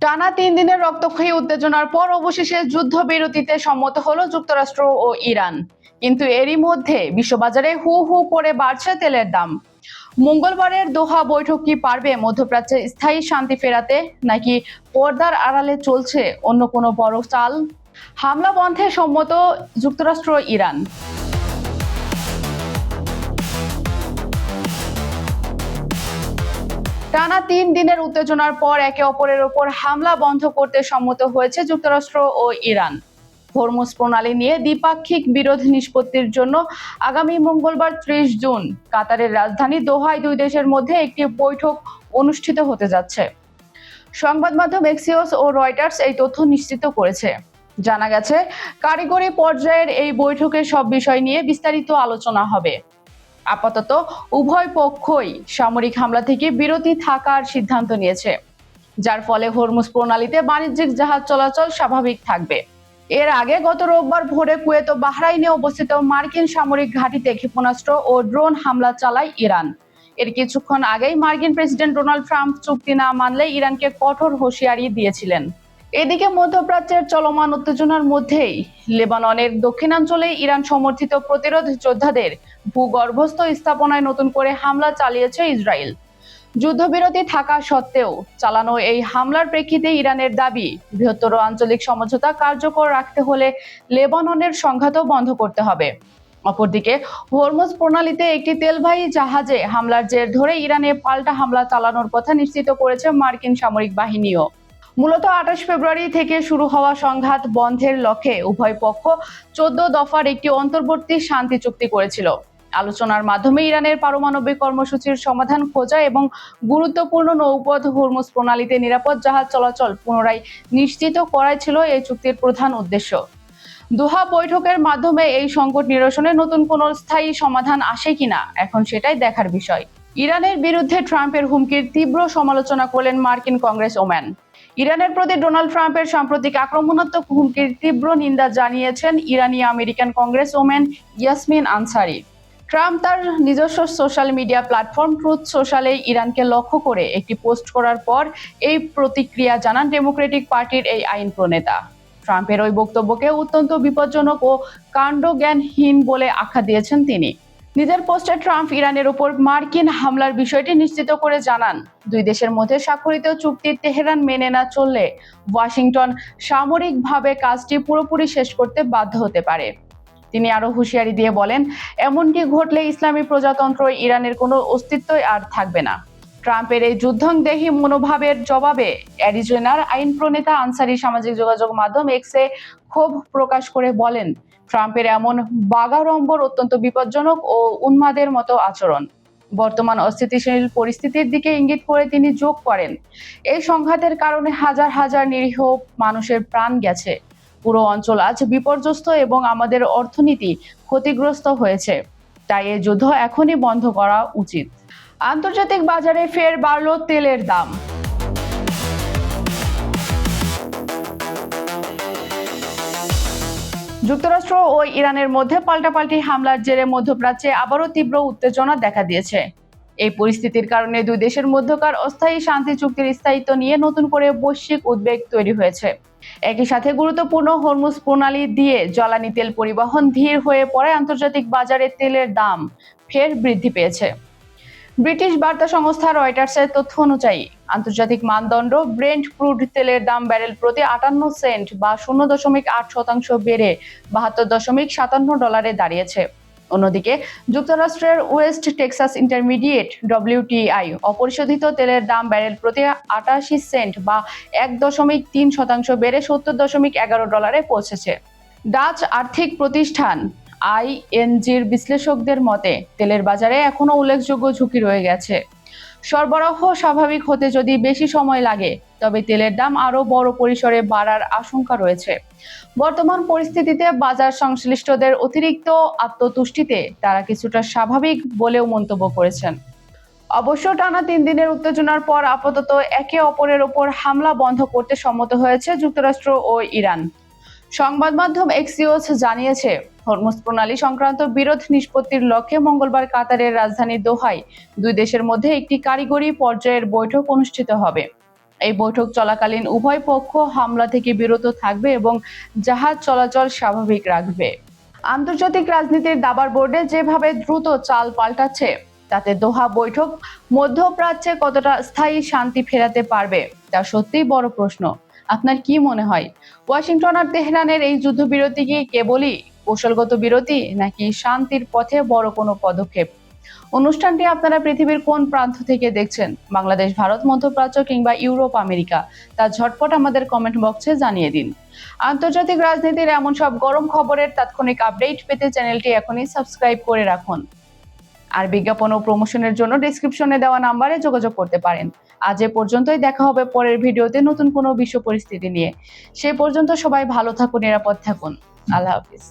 টানা 3 দিনের রক্তক্ষয়ী উত্তেজনার পর অবশেষে যুদ্ধবিরতিতে সম্মত হলো যুক্তরাষ্ট্র ও ইরান। কিন্তু এরই মধ্যে বিশ্ববাজারে হু হু করে বাড়ছে তেলের দাম। মঙ্গলবারের দোহা বৈঠক কি পারবে মধ্যপ্রাচ্যে স্থায়ী শান্তি ফেরাতে, নাকি পর্দার আড়ালে চলছে অন্য কোনো বড় চাল? হামলা বন্ধে সম্মত যুক্তরাষ্ট্র ও ইরান। টানা 3 দিনের উত্তেজনার পর একে অপরের ওপর হামলা বন্ধ করতে সম্মত হয়েছে যুক্তরাষ্ট্র ও ইরান। হরমুজ প্রণালী নিয়ে দ্বিপাক্ষিক বিরোধ নিষ্পত্তির জন্য আগামী মঙ্গলবার 30 জুন কাতারের রাজধানী দোহায় দুই দেশের মধ্যে একটি বৈঠক অনুষ্ঠিত হতে যাচ্ছে। সংবাদ মাধ্যম এক্সিওস ও রয়টার্স এই তথ্য নিশ্চিত করেছে। জানা গেছে, কারিগরি পর্যায়ের এই বৈঠকে সব বিষয় নিয়ে বিস্তারিত আলোচনা হবে। আপাতত উভয় পক্ষই সামরিক হামলা থেকে বিরতি থাকার সিদ্ধান্ত নিয়েছে, যার ফলে হরমুজ প্রণালীতে বাণিজ্যিক জাহাজ চলাচল স্বাভাবিক থাকবে। এর আগে গত রোববার ভোরে কুয়েত ও বাহরাইনে অবস্থিত মার্কিন সামরিক ঘাঁটিতে ক্ষেপণাস্ত্র ও ড্রোন হামলা চালায় ইরান। এর কিছুক্ষণ আগেই মার্কিন প্রেসিডেন্ট ডোনাল্ড ট্রাম্প চুক্তি না মানলে ইরানকে কঠোর হুঁশিয়ারি দিয়েছিলেন। এদিকে মধ্যপ্রাচ্যের চলমান উত্তেজনার মধ্যেই লেবাননের দক্ষিণাঞ্চলে ইরান সমর্থিত প্রতিরোধ যোদ্ধাদের ভূগর্ভস্থ স্থাপনায় নতুন করে হামলা চালিয়েছে ইসরায়েল। যুদ্ধবিরতি থাকা সত্ত্বেও চালানো এই হামলার প্রেক্ষিতে ইরানের দাবি, বৃহত্তর আঞ্চলিক সমঝোতা কার্যকর রাখতে হলে লেবাননের সংঘাতও বন্ধ করতে হবে। অপরদিকে হরমুজ প্রণালীতে একটি তেলবাহী জাহাজে হামলার জের ধরে ইরানে পাল্টা হামলা চালানোর কথা নিশ্চিত করেছে মার্কিন সামরিক বাহিনীও। মূলত 28 ফেব্রুয়ারি থেকে শুরু হওয়া সংঘাত বন্ধের লক্ষ্যে উভয় পক্ষ 14 দফার একটি অন্তর্বর্তী শান্তি চুক্তি করেছিল। আলোচনার মাধ্যমে ইরানের পারমাণবিক কর্মসূচির সমাধান খোঁজা এবং গুরুত্বপূর্ণ নৌপথ হরমুজ প্রণালীতে নিরাপদ জাহাজ চলাচল পুনরায় নিশ্চিত করাই ছিল এই চুক্তির প্রধান উদ্দেশ্য। দোহা বৈঠকের মাধ্যমে এই সংকট নিরসনে নতুন কোনো স্থায়ী সমাধান আসে কিনা এখন সেটাই দেখার বিষয়। ইরানের বিরুদ্ধে ট্রাম্পের হুমকির তীব্র সমালোচনা করলেন মার্কিন কংগ্রেসম্যান। ইরানের প্রতি ডোনাল্ড ট্রাম্পের সাম্প্রতিক আক্রমণাত্মক হুমকির তীব্র নিন্দা জানিয়েছেন ইরানি American congressman Yassamin Ansari. Trump তার নিজস্ব সোশ্যাল মিডিয়া প্ল্যাটফর্ম ট্রুথ সোশ্যালে ইরানকে লক্ষ্য করে একটি পোস্ট করার পর এই প্রতিক্রিয়া জানান ডেমোক্রেটিক পার্টির এই আইন প্রণেতা। ট্রাম্পের ওই বক্তব্যকে অত্যন্ত বিপজ্জনক ও কাণ্ডজ্ঞানহীন বলে আখ্যা দিয়েছেন তিনি। নিজের পোস্টে ট্রাম্প ইরানের উপর মার্কিন হামলার বিষয়টি নিশ্চিত করে জানান, দুই দেশের মধ্যে স্বাক্ষরিত চুক্তি তেহরান মেনে না চললে ওয়াশিংটন সামরিকভাবে কাজটি পুরোপুরি শেষ করতে বাধ্য হতে পারে। তিনি আরো হুঁশিয়ারি দিয়ে বলেন, এমনটি ঘটলে ইসলামী প্রজাতন্ত্র ইরানের কোনো অস্তিত্বই আর থাকবে না। ট্রাম্পের এই যুদ্ধংদেহী মনোভাবের জবাবে অ্যারিজোনার আইন প্রণেতা আনসারি সামাজিক যোগাযোগ মাধ্যম এক্সে ক্ষোভ প্রকাশ করে বলেন, ট্রাম্পের এমন বাগাড়ম্বর অত্যন্ত বিপজ্জনক ও উন্মাদের মতো আচরণ। বর্তমান অস্থিতিশীল পরিস্থিতির দিকে ইঙ্গিত করে তিনি যোগ করেন, এই সংঘাতের কারণে হাজার হাজার নিরীহ মানুষের প্রাণ গেছে, পুরো অঞ্চল আজ বিপর্যস্ত এবং আমাদের অর্থনীতি ক্ষতিগ্রস্ত হয়েছে। তাই এই যুদ্ধ এখনই বন্ধ করা উচিত। আন্তর্জাতিক বাজারে ফের বাড়ল তেলের দাম। যুক্তরাষ্ট্র ও ইরানের মধ্যে পাল্টাপাল্টি হামলার জেরে মধ্যপ্রাচ্যে আবারও তীব্র উত্তেজনা দেখা দিয়েছে। এই পরিস্থিতির কারণে দুই দেশের মধ্যকার অস্থায়ী শান্তি চুক্তির স্থায়িত্ব নিয়ে নতুন করে বৈশ্বিক উদ্বেগ তৈরি হয়েছে। একই সাথে গুরুত্বপূর্ণ হরমুজ প্রণালী দিয়ে জ্বালানি তেল পরিবহন ধীর হয়ে পড়ায় আন্তর্জাতিক বাজারে তেলের দাম ফের বৃদ্ধি পেয়েছে। ব্রিটিশ বার্তা সংস্থা রয়টার্সের তথ্য অনুযায়ী আন্তর্জাতিক মানদণ্ড ব্রেন্ট ক্রুড তেলের দাম ব্যারেল প্রতি 58 সেন্ট বা 0.8% বেড়ে $72.57 দাঁড়িয়েছে। অন্যদিকে যুক্তরাষ্ট্রের ওয়েস্ট টেক্সাস ইন্টারমিডিয়েট WTI অপরিশোধিত তেলের দাম ব্যারেল প্রতি 88 সেন্ট বা 1.3% বেড়ে $70.11 পৌঁছেছে। ডাচ আর্থিক প্রতিষ্ঠান ING'র বিশ্লেষকদের মতে তেলের বাজারে এখনো উল্লেখযোগ্য ঝুঁকি রয়ে গেছে। সরবরাহ স্বাভাবিক হতে যদি বেশি সময় লাগে, তবে তেলের দাম আরো বড় পরিসরে বাড়ার আশঙ্কা রয়েছে। বর্তমান পরিস্থিতিতে বাজার সংশ্লিষ্টদের অতিরিক্ত আত্মতুষ্টিতে তারা কিছুটা স্বাভাবিক বলেও মন্তব্য করেছেন। অবশ্য টানা 3 দিনের উত্তেজনার পর আপাতত একে অপরের ওপর হামলা বন্ধ করতে সম্মত হয়েছে যুক্তরাষ্ট্র ও ইরান। সংবাদ মাধ্যম এক্সিওস জানিয়েছে, হরমুজ প্রণালী সংক্রান্ত বিরোধ নিষ্পত্তির লক্ষ্যে মঙ্গলবার কাতারের রাজধানী দোহায় দুই দেশের মধ্যে একটি কারিগরি পর্যায়ের বৈঠক অনুষ্ঠিত হবে। এই বৈঠক চলাকালীন উভয় পক্ষ হামলা থেকে বিরত থাকবে এবং জাহাজ চলাচল স্বাভাবিক রাখবে। আন্তর্জাতিক রাজনীতির দাবার বোর্ডে যেভাবে দ্রুত চাল পাল্টাচ্ছে, তাতে দোহা বৈঠক মধ্যপ্রাচ্যে কতটা স্থায়ী শান্তি ফেরাতে পারবে তা সত্যিই বড় প্রশ্ন। আপনার কি মনে হয়, ওয়াশিংটন আর তেহরানের এই যুদ্ধবিরতি কি কেবলই কৌশলগত বিরতি, নাকি শান্তির পথে বড় কোনো পদক্ষেপ? অনুষ্ঠানটি আপনারা পৃথিবীর কোন প্রান্ত থেকে দেখছেন, বাংলাদেশ, ভারত, মধ্যপ্রাচ্য কিংবা ইউরোপ, আমেরিকা, তা ঝটপট আমাদের কমেন্ট বক্সে জানিয়ে দিন। আন্তর্জাতিক রাজনীতির এমন সব গরম খবরের তাৎক্ষণিক আপডেট পেতে চ্যানেলটি এখনই সাবস্ক্রাইব করে রাখুন। আর বিজ্ঞাপন ও প্রমোশনের জন্য ডেসক্রিপশনে দেওয়া নাম্বারে যোগাযোগ করতে পারেন। আজ এ পর্যন্তই, দেখা হবে পরের ভিডিওতে নতুন কোনো বিশ্ব পরিস্থিতি নিয়ে। সেই পর্যন্ত সবাই ভালো থাকুন, নিরাপদ থাকুন। আল্লাহ হাফিজ।